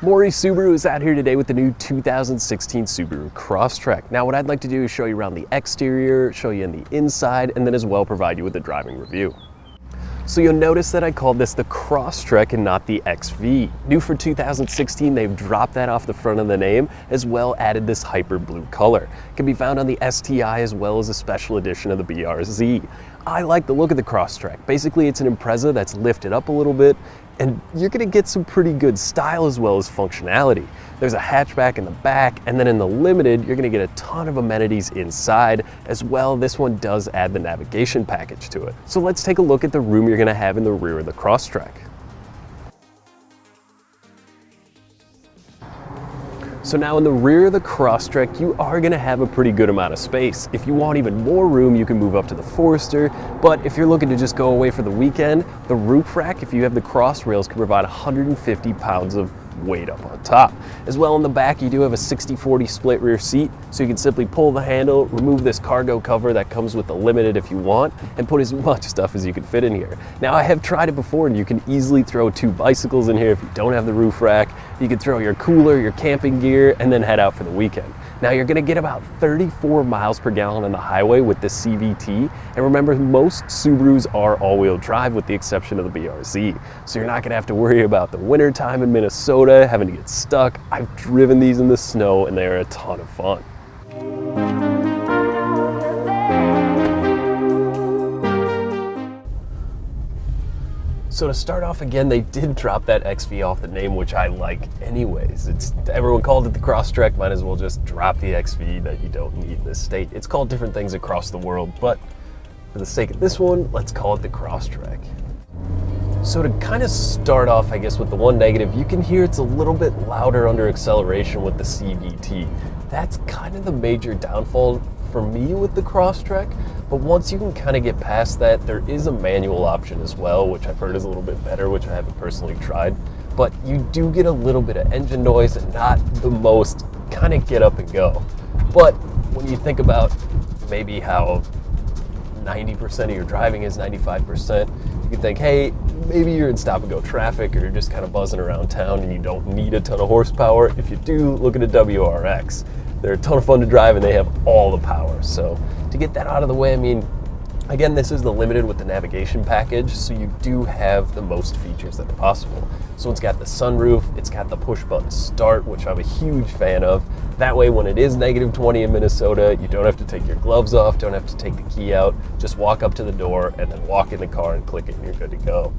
Morrie Subaru is out here today with the new 2016 Subaru Crosstrek. Now what I'd like to do is show you around the exterior, show you in the inside, and then as well provide you with a driving review. So you'll notice that I called this the Crosstrek and not the XV. New for 2016, they've dropped that off the front of the name, as well added this hyper blue color. It can be found on the STI as well as a special edition of the BRZ. I like the look of the Crosstrek. Basically, it's an Impreza that's lifted up a little bit, and you're gonna get some pretty good style as well as functionality. There's a hatchback in the back, and then in the Limited, you're gonna get a ton of amenities inside. As well, this one does add the navigation package to it. So let's take a look at the room you're gonna have in the rear of the Crosstrek. So now in the rear of the Crosstrek, you are gonna have a pretty good amount of space. If you want even more room, you can move up to the Forester, but if you're looking to just go away for the weekend, the roof rack, if you have the cross rails, can provide 150 pounds of weight up on top. As well in the back, you do have a 60-40 split rear seat, so you can simply pull the handle, remove this cargo cover that comes with the Limited if you want, and put as much stuff as you can fit in here. Now I have tried it before, and you can easily throw 2 bicycles in here if you don't have the roof rack. You can throw your cooler, your camping gear, and then head out for the weekend. Now you're gonna get about 34 miles per gallon on the highway with the CVT, and remember, most Subarus are all-wheel drive with the exception of the BRZ, so you're not gonna have to worry about the winter time in Minnesota, having to get stuck. I've driven these in the snow and they're a ton of fun. So to start off again, they did drop that XV off the name, which I like anyways. Everyone called it the Crosstrek, might as well just drop the XV that you don't need in this state. It's called different things across the world, but for the sake of this one, let's call it the Crosstrek. So to kind of start off, I guess, with the one negative, you can hear it's a little bit louder under acceleration with the CVT. That's kind of the major downfall for me with the Crosstrek, but once you can kind of get past that, there is a manual option as well, which I've heard is a little bit better, which I haven't personally tried. But you do get a little bit of engine noise and not the most kind of get up and go. But when you think about maybe how 90% of your driving is 95%, you can think, hey, maybe you're in stop and go traffic or you're just kind of buzzing around town and you don't need a ton of horsepower. If you do, look at a WRX. They're a ton of fun to drive and they have all the power. So to get that out of the way, I mean, again, this is the Limited with the navigation package, so you do have the most features that are possible. So it's got the sunroof, it's got the push button start, which I'm a huge fan of. That way when it is -20 in Minnesota, you don't have to take your gloves off, don't have to take the key out, just walk up to the door and then walk in the car and click it and you're good to go.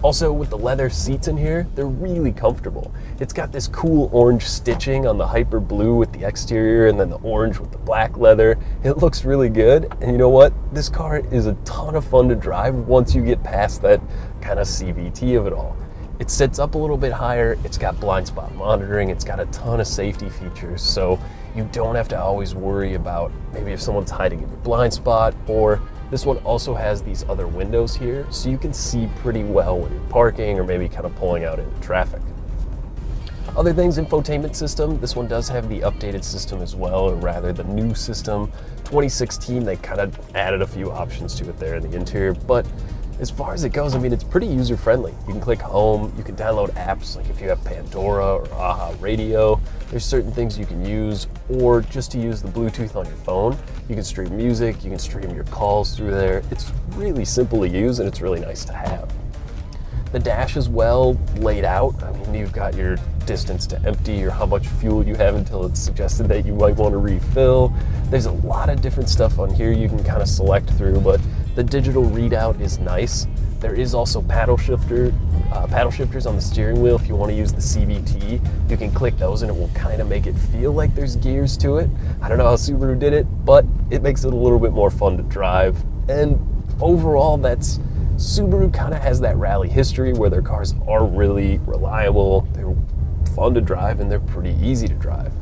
Also, with the leather seats in here, they're really comfortable. It's got this cool orange stitching on the hyper blue with the exterior and then the orange with the black leather. It looks really good, and you know what? This car is a ton of fun to drive once you get past that kind of CVT of it all. It sits up a little bit higher, it's got blind spot monitoring, it's got a ton of safety features, so you don't have to always worry about maybe if someone's hiding in your blind spot, or this one also has these other windows here, so you can see pretty well when you're parking or maybe kind of pulling out into traffic. Other things, infotainment system, this one does have the updated system as well, or rather the new system. 2016, they kind of added a few options to it there in the interior, but as far as it goes, I mean, it's pretty user-friendly. You can click home, you can download apps, like if you have Pandora or AHA Radio, there's certain things you can use, or just to use the Bluetooth on your phone. You can stream music, you can stream your calls through there. It's really simple to use and it's really nice to have. The dash is well laid out. I mean, you've got your distance to empty or how much fuel you have until it's suggested that you might want to refill. There's a lot of different stuff on here you can kind of select through, but the digital readout is nice. There is also paddle shifters on the steering wheel. If you want to use the CVT, you can click those and it will kind of make it feel like there's gears to it. I don't know how Subaru did it, but it makes it a little bit more fun to drive. And overall, Subaru kind of has that rally history where their cars are really reliable, they're fun to drive, and they're pretty easy to drive.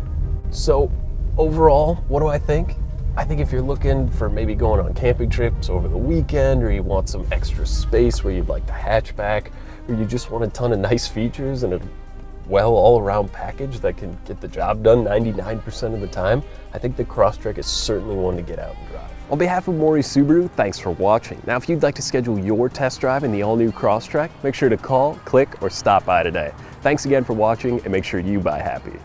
So overall, what do I think? I think if you're looking for maybe going on camping trips over the weekend, or you want some extra space where you'd like the hatchback, or you just want a ton of nice features and a well all-around package that can get the job done 99% of the time, I think the Crosstrek is certainly one to get out and drive. On behalf of Morrie Subaru, thanks for watching. Now if you'd like to schedule your test drive in the all-new Crosstrek, make sure to call, click, or stop by today. Thanks again for watching, and make sure you buy happy.